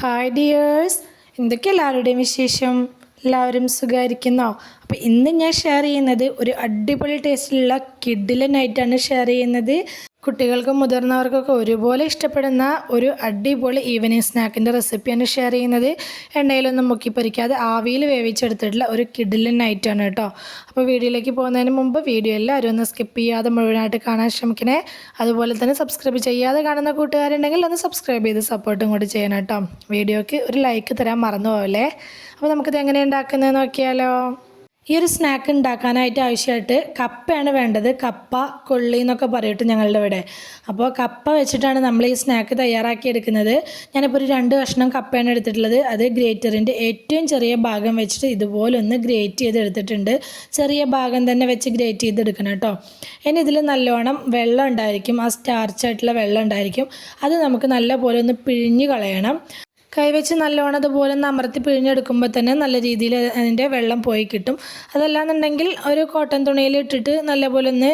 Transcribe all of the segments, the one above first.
Hi dears, എന്തൊക്കെ എല്ലാവരുടെയും വിശേഷം? എല്ലാവരും സുഖമായിരിക്കുന്നോ? അപ്പോൾ ഇന്ന് ഞാൻ ഷെയർ ചെയ്യുന്നത് ഒരു അടിപൊളി ടേസ്റ്റിലുള്ള കിഡിലനായിട്ടാണ് ഷെയർ ചെയ്യുന്നത്. കുട്ടികൾക്കും മുതിർന്നവർക്കൊക്കെ ഒരുപോലെ ഇഷ്ടപ്പെടുന്ന ഒരു അടിപൊളി ഈവനിങ് സ്നാക്കിൻ്റെ റെസിപ്പിയാണ് ഷെയർ ചെയ്യുന്നത്. എണ്ണയിലൊന്നും മുക്കിപ്പൊരിക്കാതെ ആവിയിൽ വേവിച്ചെടുത്തിട്ടുള്ള ഒരു കിഡിലനായിട്ടാണ് കേട്ടോ. അപ്പോൾ വീഡിയോയിലേക്ക് പോകുന്നതിന് മുമ്പ് വീഡിയോ എല്ലാവരും ഒന്ന് സ്കിപ്പ് ചെയ്യാതെ മുഴുവനായിട്ട് കാണാൻ ശ്രമിക്കണേ. അതുപോലെ തന്നെ സബ്സ്ക്രൈബ് ചെയ്യാതെ കാണുന്ന കൂട്ടുകാരുണ്ടെങ്കിൽ ഒന്ന് സബ്സ്ക്രൈബ് ചെയ്ത് സപ്പോർട്ടും കൂടി ചെയ്യണം കേട്ടോ. വീഡിയോയ്ക്ക് ഒരു ലൈക്ക് തരാൻ മറന്നു പോകല്ലേ. അപ്പോൾ നമുക്കിത് എങ്ങനെ ഉണ്ടാക്കുന്നത് നോക്കിയാലോ. ഈ ഒരു സ്നാക്ക് ഉണ്ടാക്കാനായിട്ട് ആവശ്യമായിട്ട് കപ്പയാണ് വേണ്ടത്. കപ്പ കൊള്ളി എന്നൊക്കെ പറയട്ടെ ഞങ്ങളുടെ ഇവിടെ. അപ്പോൾ കപ്പ വെച്ചിട്ടാണ് നമ്മൾ ഈ സ്നാക്ക് തയ്യാറാക്കി എടുക്കുന്നത്. ഞാനിപ്പോൾ ഒരു 2 കഷ്ണം കപ്പയാണ് എടുത്തിട്ടുള്ളത്. അത് ഗ്രേറ്ററിൻ്റെ ഏറ്റവും ചെറിയ ഭാഗം വെച്ചിട്ട് ഇതുപോലെ ഒന്ന് ഗ്രേറ്റ് ചെയ്ത് എടുത്തിട്ടുണ്ട്. ചെറിയ ഭാഗം തന്നെ വെച്ച് ഗ്രേറ്റ് ചെയ്തെടുക്കണം കേട്ടോ. ഇനി ഇതിൽ നല്ലോണം വെള്ളം ഉണ്ടായിരിക്കും, ആ സ്റ്റാർച്ചായിട്ടുള്ള വെള്ളം ഉണ്ടായിരിക്കും. അത് നമുക്ക് നല്ലപോലെ ഒന്ന് പിഴിഞ്ഞ് കളയണം. കൈവച്ച് നല്ലോണം അതുപോലെ ഒന്ന് അമർത്തി പിഴിഞ്ഞെടുക്കുമ്പോൾ തന്നെ നല്ല രീതിയിൽ അതിൻ്റെ വെള്ളം പോയി കിട്ടും. അതല്ലാന്നുണ്ടെങ്കിൽ ഒരു കോട്ടൺ തുണിയിൽ ഇട്ടിട്ട് നല്ലപോലെ ഒന്ന്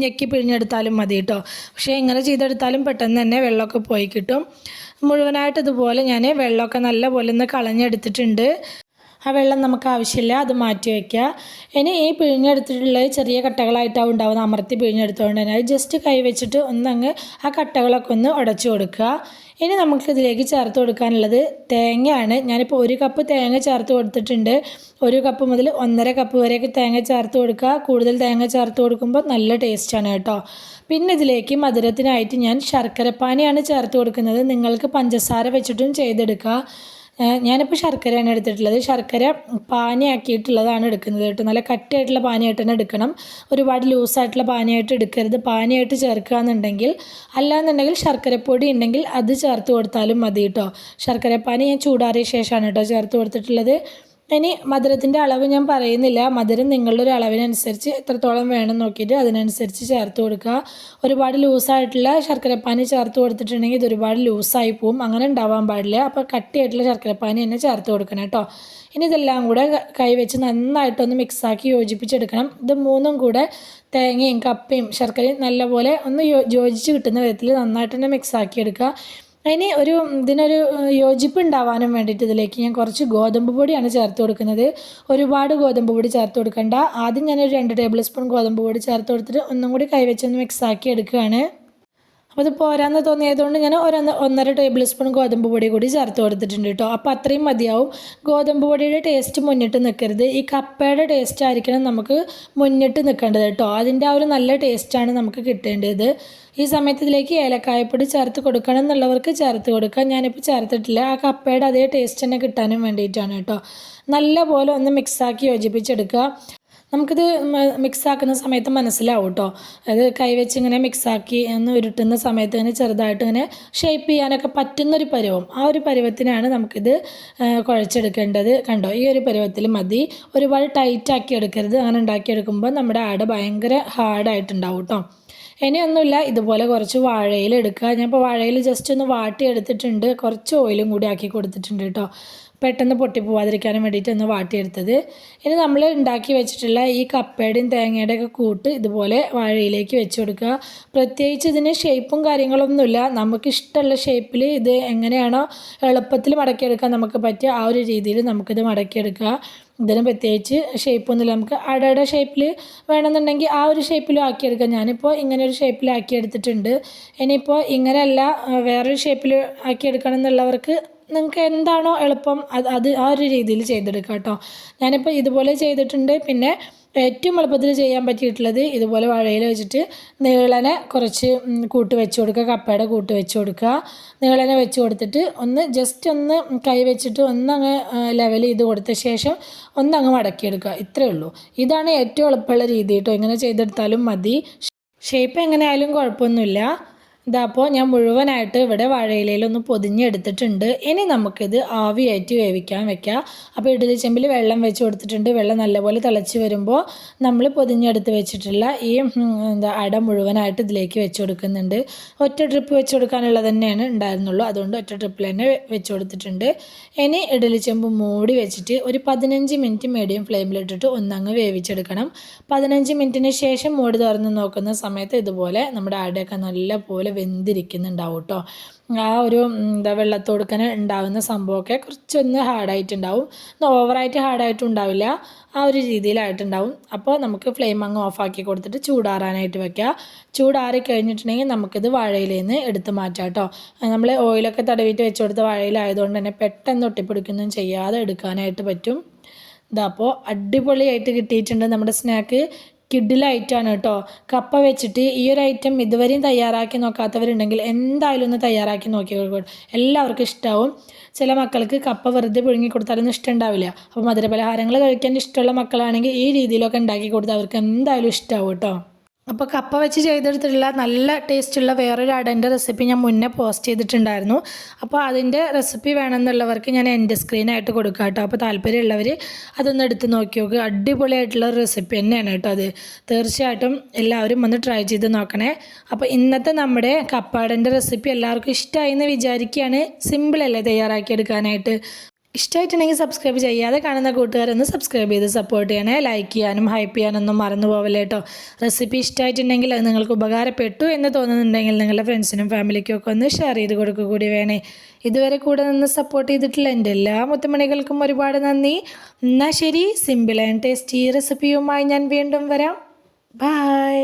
ഞെക്കി പിഴിഞ്ഞെടുത്താലും മതി കേട്ടോ. പക്ഷേ ഇങ്ങനെ ചെയ്തെടുത്താലും പെട്ടെന്ന് തന്നെ വെള്ളമൊക്കെ പോയി കിട്ടും. മുഴുവനായിട്ട് ഇതുപോലെ ഞാൻ വെള്ളമൊക്കെ നല്ലപോലെ ഒന്ന് കളഞ്ഞെടുത്തിട്ടുണ്ട്. ആ വെള്ളം നമുക്ക് ആവശ്യമില്ല, അത് മാറ്റി വയ്ക്കുക. ഇനി ഈ പിഴിഞ്ഞെടുത്തിട്ടുള്ളത് ചെറിയ കട്ടകളായിട്ടാവും ഉണ്ടാവുന്ന, അമർത്തി പിഴിഞ്ഞെടുത്തുകൊണ്ട് തന്നെ അത് ജസ്റ്റ് കൈ വെച്ചിട്ട് ഒന്നങ്ങ് ആ കട്ടകളൊക്കെ ഒന്ന് ഉടച്ചു കൊടുക്കുക. ഇനി നമുക്കിതിലേക്ക് ചേർത്ത് കൊടുക്കാനുള്ളത് തേങ്ങയാണ്. ഞാനിപ്പോൾ 1 കപ്പ് തേങ്ങ ചേർത്ത് കൊടുത്തിട്ടുണ്ട്. 1 കപ്പ് മുതൽ 1.5 കപ്പ് വരെയൊക്കെ തേങ്ങ ചേർത്ത് കൊടുക്കുക. കൂടുതൽ തേങ്ങ ചേർത്ത് കൊടുക്കുമ്പോൾ നല്ല ടേസ്റ്റാണ് കേട്ടോ. പിന്നെ ഇതിലേക്ക് മധുരത്തിനായിട്ട് ഞാൻ ശർക്കരപ്പാനിയാണ് ചേർത്ത് കൊടുക്കുന്നത്. നിങ്ങൾക്ക് പഞ്ചസാര വെച്ചിട്ടും ചെയ്തെടുക്കുക. ഞാനിപ്പോൾ ശർക്കരയാണ് എടുത്തിട്ടുള്ളത്. ശർക്കര പാനിയാക്കിയിട്ടുള്ളതാണ് എടുക്കുന്നത് കേട്ടോ. നല്ല കട്ടിയായിട്ടുള്ള പാനിയായിട്ട് തന്നെ എടുക്കണം. ഒരുപാട് ലൂസായിട്ടുള്ള പാനിയായിട്ട് എടുക്കരുത്. പാനിയായിട്ട് ചേർക്കുക എന്നുണ്ടെങ്കിൽ, അല്ലാന്നുണ്ടെങ്കിൽ ശർക്കരപ്പൊടി ഉണ്ടെങ്കിൽ അത് ചേർത്ത് കൊടുത്താലും മതി കേട്ടോ. ശർക്കരപ്പാനി ഞാൻ ചൂടാറിയ ശേഷമാണ് കേട്ടോ ചേർത്ത് കൊടുത്തിട്ടുള്ളത്. ഇനി മധുരത്തിൻ്റെ അളവ് ഞാൻ പറയുന്നില്ല. മധുരം നിങ്ങളുടെ ഒരു അളവിനനുസരിച്ച് എത്രത്തോളം വേണം നോക്കിയിട്ട് അതിനനുസരിച്ച് ചേർത്ത് കൊടുക്കുക. ഒരുപാട് ലൂസായിട്ടുള്ള ശർക്കരപ്പാനി ചേർത്ത് കൊടുത്തിട്ടുണ്ടെങ്കിൽ ഇത് ഒരുപാട് ലൂസായി പോവും. അങ്ങനെ ഉണ്ടാവാൻ പാടില്ല. അപ്പോൾ കട്ടിയായിട്ടുള്ള ശർക്കരപ്പാനി തന്നെ ചേർത്ത് കൊടുക്കണം കേട്ടോ. ഇനി ഇതെല്ലാം കൂടെ കൈവച്ച് നന്നായിട്ടൊന്ന് മിക്സാക്കി യോജിപ്പിച്ചെടുക്കണം. ഇത് മൂന്നും കൂടെ തേങ്ങയും കപ്പയും ശർക്കരയും നല്ലപോലെ ഒന്ന് യോജിച്ച് കിട്ടുന്ന വിധത്തിൽ നന്നായിട്ട് തന്നെ മിക്സാക്കി എടുക്കുക. ഇനി ഇതിനൊരു യോജിപ്പ് ഉണ്ടാവാനും വേണ്ടിയിട്ട് ഇതിലേക്ക് ഞാൻ കുറച്ച് ഗോതമ്പ് പൊടിയാണ് ചേർത്ത് കൊടുക്കുന്നത്. ഒരുപാട് ഗോതമ്പ് പൊടി ചേർത്ത് കൊടുക്കണ്ട. ആദ്യം ഞാനൊരു 2 ടേബിൾ സ്പൂൺ ഗോതമ്പ് പൊടി ചേർത്ത് കൊടുത്തിട്ട് ഒന്നും കൂടി കൈവച്ചൊന്ന് മിക്സാക്കി എടുക്കുകയാണ്. അപ്പോൾ ഇത് പോരാന്ന് തോന്നിയതുകൊണ്ട് ഞാൻ 1.5 ടേബിൾ സ്പൂൺ ഗോതമ്പ് പൊടി കൂടി ചേർത്ത് കൊടുത്തിട്ടുണ്ട് കേട്ടോ. അപ്പോൾ അത്രയും മതിയാവും. ഗോതമ്പ് പൊടിയുടെ ടേസ്റ്റ് മുന്നിട്ട് നിൽക്കരുത്. ഈ കപ്പയുടെ ടേസ്റ്റ് ആയിരിക്കണം നമുക്ക് മുന്നിട്ട് നിൽക്കേണ്ടത് കേട്ടോ. അതിൻ്റെ ആ ഒരു നല്ല ടേസ്റ്റാണ് നമുക്ക് കിട്ടേണ്ടത്. ഈ സമയത്ത് ഇതിലേക്ക് ഏലക്കായപ്പൊടി ചേർത്ത് കൊടുക്കണം എന്നുള്ളവർക്ക് ചേർത്ത് കൊടുക്കാം. ഞാനിപ്പോൾ ചേർത്തിട്ടില്ല. ആ കപ്പയുടെ അതേ ടേസ്റ്റ് തന്നെ കിട്ടാനും വേണ്ടിയിട്ടാണ് കേട്ടോ. നല്ല പോലെ ഒന്ന് മിക്സാക്കി യോജിപ്പിച്ചെടുക്കുക. നമുക്കിത് മിക്സാക്കുന്ന സമയത്ത് മനസ്സിലാവും കേട്ടോ. അത് കൈവച്ച് ഇങ്ങനെ മിക്സാക്കി ഒന്ന് ഉരുട്ടുന്ന സമയത്ത് ഇങ്ങനെ ചെറുതായിട്ട് ഇങ്ങനെ ഷേപ്പ് ചെയ്യാനൊക്കെ പറ്റുന്നൊരു പരുവം, ആ ഒരു പരുവത്തിനാണ് നമുക്കിത് കുഴച്ചെടുക്കേണ്ടത്. കണ്ടോ, ഈ ഒരു പരുവത്തിൽ മതി. ഒരുപാട് ടൈറ്റാക്കി എടുക്കരുത്. അങ്ങനെ ഉണ്ടാക്കിയെടുക്കുമ്പോൾ നമ്മുടെ അട ഭയങ്കര ഹാർഡായിട്ടുണ്ടാവും കേട്ടോ. ഇനിയൊന്നുമില്ല, ഇതുപോലെ കുറച്ച് വാഴയില എടുക്കുക. ഞാനിപ്പോൾ വാഴയിൽ ജസ്റ്റ് ഒന്ന് വാട്ടി എടുത്തിട്ടുണ്ട്. കുറച്ച് ഓയിലും കൂടി ആക്കി കൊടുത്തിട്ടുണ്ട് കേട്ടോ. പെട്ടെന്ന് പൊട്ടിപ്പോവാതിരിക്കാനും വേണ്ടിയിട്ട് ഒന്ന് വാട്ടിയെടുത്തത്. ഇനി നമ്മൾ ഉണ്ടാക്കി വെച്ചിട്ടുള്ള ഈ കപ്പയുടെയും തേങ്ങയുടെ ഒക്കെ കൂട്ട് ഇതുപോലെ വാഴയിലേക്ക് വെച്ച് കൊടുക്കുക. പ്രത്യേകിച്ച് ഇതിന് ഷേപ്പും കാര്യങ്ങളൊന്നുമില്ല. നമുക്കിഷ്ടമുള്ള ഷേപ്പിൽ ഇത് എങ്ങനെയാണോ എളുപ്പത്തിൽ മടക്കിയെടുക്കാൻ നമുക്ക് പറ്റിയ ആ ഒരു രീതിയിൽ നമുക്കിത് മടക്കിയെടുക്കുക. ഇതിന് പ്രത്യേകിച്ച് ഷേപ്പൊന്നുമില്ല. നമുക്ക് അടയുടെ ഷേപ്പിൽ വേണമെന്നുണ്ടെങ്കിൽ ആ ഒരു ഷേപ്പിലും ആക്കിയെടുക്കാം. ഞാനിപ്പോൾ ഇങ്ങനെ ഒരു ഷേപ്പിലാക്കി എടുത്തിട്ടുണ്ട്. ഇനിയിപ്പോൾ ഇങ്ങനെയല്ല വേറൊരു ഷേപ്പിൽ ആക്കിയെടുക്കണം എന്നുള്ളവർക്ക് നിങ്ങൾക്ക് എന്താണോ എളുപ്പം അത് ആ ഒരു രീതിയിൽ ചെയ്തെടുക്കാം കേട്ടോ. ഞാനിപ്പോൾ ഇതുപോലെ ചെയ്തിട്ടുണ്ട്. പിന്നെ ഏറ്റവും എളുപ്പത്തിൽ ചെയ്യാൻ പറ്റിയിട്ടുള്ളത് ഇതുപോലെ വാഴയിൽ വെച്ചിട്ട് നീളനെ കുറച്ച് കൂട്ട് വെച്ച് കൊടുക്കുക. കപ്പയുടെ കൂട്ട് വെച്ച് കൊടുക്കുക. നീളനെ വെച്ച് കൊടുത്തിട്ട് ഒന്ന് ജസ്റ്റ് ഒന്ന് കൈ വെച്ചിട്ട് ഒന്നങ്ങ് ലെവൽ ചെയ്ത് കൊടുത്ത ശേഷം ഒന്നങ്ങ് മടക്കിയെടുക്കുക. ഇത്രയേ ഉള്ളൂ. ഇതാണ് ഏറ്റവും എളുപ്പമുള്ള രീതി കേട്ടോ. ഇങ്ങനെ ചെയ്തെടുത്താലും മതി. ഷേപ്പ് എങ്ങനെയായാലും കുഴപ്പമൊന്നുമില്ല. ഇതപ്പോൾ ഞാൻ മുഴുവനായിട്ട് ഇവിടെ വാഴയിലയിലൊന്ന് പൊതിഞ്ഞെടുത്തിട്ടുണ്ട്. ഇനി നമുക്കിത് ആവിയായിട്ട് വേവിക്കാൻ വെക്കാം. അപ്പോൾ ഇഡ്ഡലി ചെമ്പിൽ വെള്ളം വെച്ച് കൊടുത്തിട്ടുണ്ട്. വെള്ളം നല്ലപോലെ തിളച്ച് വരുമ്പോൾ നമ്മൾ പൊതിഞ്ഞെടുത്ത് വെച്ചിട്ടുള്ള ഈ അട മുഴുവനായിട്ട് ഇതിലേക്ക് വെച്ച് കൊടുക്കുന്നുണ്ട്. ഒറ്റ ട്രിപ്പ് വെച്ച് കൊടുക്കാനുള്ളത് തന്നെയാണ് ഉണ്ടായിരുന്നുള്ളൂ. അതുകൊണ്ട് ഒറ്റ ട്രിപ്പിൽ തന്നെ വെച്ച് കൊടുത്തിട്ടുണ്ട്. ഇനി ഇഡ്ഡലി ചെമ്പ് മൂടി വെച്ചിട്ട് ഒരു 15 മിനിറ്റ് മീഡിയം ഫ്ലെയിമിലിട്ടിട്ട് ഒന്നങ്ങ് വേവിച്ചെടുക്കണം. 15 മിനിറ്റിന് ശേഷം മൂടി തുറന്ന് നോക്കുന്ന സമയത്ത് ഇതുപോലെ നമ്മുടെ അടയൊക്കെ നല്ല പോലെ വെന്തിരിക്കുന്നുണ്ടാവും കേട്ടോ. ആ ഒരു വെള്ളത്തോടുക്കനെ ഉണ്ടാകുന്ന സംഭവമൊക്കെ കുറച്ചൊന്ന് ഹാർഡായിട്ടുണ്ടാവും, ഓവറായിട്ട് ഹാർഡായിട്ടും ഉണ്ടാവില്ല, ആ ഒരു രീതിയിലായിട്ടുണ്ടാവും. അപ്പോൾ നമുക്ക് ഫ്ലെയിം അങ്ങ് ഓഫാക്കി കൊടുത്തിട്ട് ചൂടാറാനായിട്ട് വെക്കുക. ചൂടാറി കഴിഞ്ഞിട്ടുണ്ടെങ്കിൽ നമുക്കിത് വാഴയിലേന്ന് എടുത്ത് മാറ്റാം കേട്ടോ. നമ്മൾ ഓയിലൊക്കെ തടവിയിട്ട് വെച്ച് കൊടുത്ത വാഴയിലായതുകൊണ്ട് തന്നെ പെട്ടെന്ന് ഒട്ടിപ്പിടിക്കൊന്നും ചെയ്യാതെ എടുക്കാനായിട്ട് പറ്റും. അപ്പോൾ അടിപൊളിയായിട്ട് കിട്ടിയിട്ടുണ്ട് നമ്മുടെ സ്നാക്ക്. കിഡിലായിട്ടാണ് കേട്ടോ. കപ്പ വെച്ചിട്ട് ഈ ഒരു ഐറ്റം ഇതുവരെയും തയ്യാറാക്കി നോക്കാത്തവരുണ്ടെങ്കിൽ എന്തായാലും ഒന്ന് തയ്യാറാക്കി നോക്കിക്കോളൂ. എല്ലാവർക്കും ഇഷ്ടമാവും. ചില മക്കൾക്ക് കപ്പ വെറുതെ പുഴുങ്ങി കൊടുത്താലൊന്നും ഇഷ്ടമുണ്ടാവില്ല. അപ്പോൾ മധുരപലഹാരങ്ങൾ കഴിക്കാൻ ഇഷ്ടമുള്ള മക്കളാണെങ്കിൽ ഈ രീതിയിലൊക്കെ ഉണ്ടാക്കി കൊടുത്താൽ അവർക്ക് എന്തായാലും ഇഷ്ടമാവും കേട്ടോ. അപ്പോൾ കപ്പ വെച്ച് ചെയ്തെടുത്തിട്ടുള്ള നല്ല ടേസ്റ്റുള്ള വേറൊരു അടൻ്റെ റെസിപ്പി ഞാൻ മുന്നേ പോസ്റ്റ് ചെയ്തിട്ടുണ്ടായിരുന്നു. അപ്പോൾ അതിൻ്റെ റെസിപ്പി വേണമെന്നുള്ളവർക്ക് ഞാൻ എൻ്റെ സ്ക്രീനായിട്ട് കൊടുക്കാം കേട്ടോ. അപ്പോൾ താല്പര്യമുള്ളവർ അതൊന്ന് എടുത്ത് നോക്കി നോക്കുക. അടിപൊളിയായിട്ടുള്ള റെസിപ്പി തന്നെയാണ് കേട്ടോ അത്. തീർച്ചയായിട്ടും എല്ലാവരും ഒന്ന് ട്രൈ ചെയ്ത് നോക്കണേ. അപ്പോൾ ഇന്നത്തെ നമ്മുടെ കപ്പാടൻ്റെ റെസിപ്പി എല്ലാവർക്കും ഇഷ്ടമായി എന്ന് വിചാരിക്കുകയാണ്. സിമ്പിളല്ലേ തയ്യാറാക്കിയെടുക്കാനായിട്ട്. ഇഷ്ടമായിട്ടുണ്ടെങ്കിൽ സബ്സ്ക്രൈബ് ചെയ്യാതെ കാണുന്ന കൂട്ടുകാരൊന്ന് സബ്സ്ക്രൈബ് ചെയ്ത് സപ്പോർട്ട് ചെയ്യണേ. ലൈക്ക് ചെയ്യാനും ഹൈപ്പ് ചെയ്യാനൊന്നും മറന്നു പോവില്ല കേട്ടോ. റെസിപ്പി ഇഷ്ടമായിട്ടുണ്ടെങ്കിൽ അത് നിങ്ങൾക്ക് ഉപകാരപ്പെട്ടു എന്ന് തോന്നുന്നുണ്ടെങ്കിൽ നിങ്ങളുടെ ഫ്രണ്ട്സിനും ഫാമിലിക്കും ഒക്കെ ഒന്ന് ഷെയർ ചെയ്ത് കൊടുക്കുക കൂടി വേണേ. ഇതുവരെ കൂടെ നിന്ന് സപ്പോർട്ട് ചെയ്തിട്ടുള്ള എൻ്റെ എല്ലാ മുത്തുമണികൾക്കും ഒരുപാട് നന്ദി. എന്നാൽ ശരി, സിമ്പിൾ ആൻഡ് ടേസ്റ്റി റെസിപ്പിയുമായി ഞാൻ വീണ്ടും വരാം. ബൈ.